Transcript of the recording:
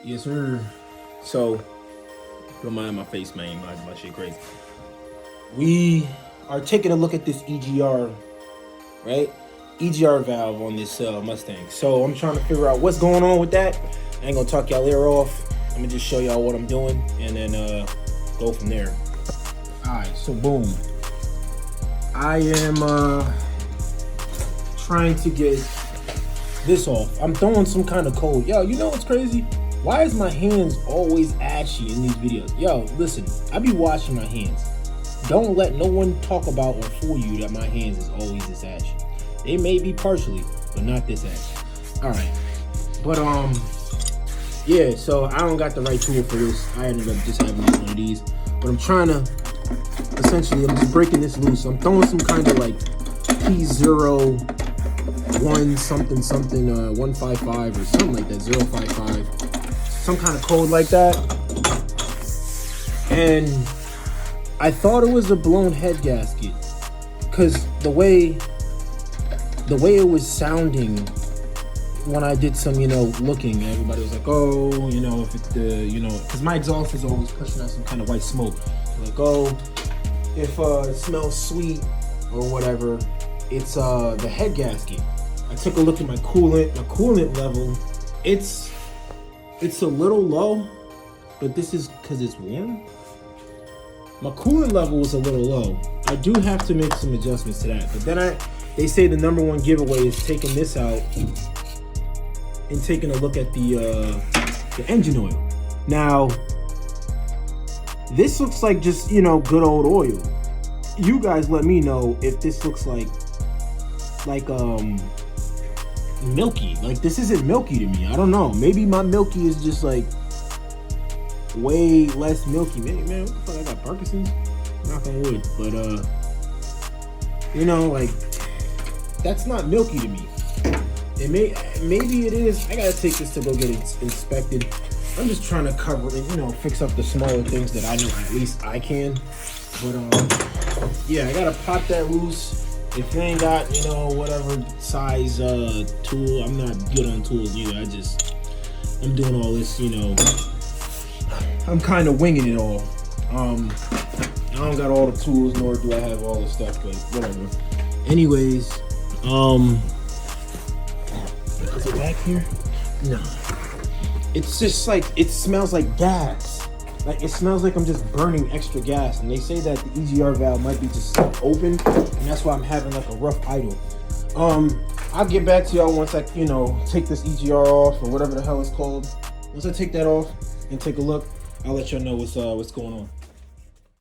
Yes, sir. So, don't mind my face, man. My shit crazy. We are taking a look at this EGR, right? EGR valve on this Mustang. So I'm trying to figure out what's going on with that. I ain't gonna talk y'all ear off. I'm gonna just show y'all what I'm doing and then go from there. All right, so boom. I am trying to get this off. I'm throwing some kind of code. Yo, you know what's crazy? Why is my hands always ashy in these videos? Yo, listen, I be washing my hands. Don't let no one talk about or fool you that my hands is always this ashy. They may be partially, but not this ashy. All right, but yeah, so I don't got the right tool for this. I ended up just having one of these, but I'm trying to, essentially, I'm just breaking this loose. I'm throwing some kind of like P01 something 155 or something like that, 055. Some kind of code like that. And I thought it was a blown head gasket because the way it was sounding when I did some, looking, everybody was like, oh, if it's the, because my exhaust is always pushing out some kind of white smoke. Like, oh, if it smells sweet or whatever, it's the head gasket. I took a look at my coolant level. It's a little low, but this is because it's warm. My coolant level was a little low. I do have to make some adjustments to that. But then they say the #1 giveaway is taking this out and taking a look at the engine oil. Now, this looks like just, good old oil. You guys let me know if this looks like milky. Like, this isn't milky to me. I don't know. Maybe my milky is just like way less milky. Man, what the fuck, I got Parkinson's? Knock on wood. But like, that's not milky to me. Maybe it is. I gotta take this to go get it inspected. I'm just trying to cover it, fix up the smaller things that I know at least I can. But yeah, I gotta pop that loose. If you ain't got, whatever size tool, I'm not good on tools either. I'm doing all this, I'm kind of winging it all. I don't got all the tools, nor do I have all the stuff, but whatever. Anyways, is it back here? No. It's just like, it smells like gas. Like, it smells like I'm just burning extra gas. And they say that the EGR valve might be just open, and that's why I'm having like a rough idle. I'll get back to y'all once I, take this EGR off or whatever the hell it's called. Once I take that off and take a look, I'll let y'all know what's going on.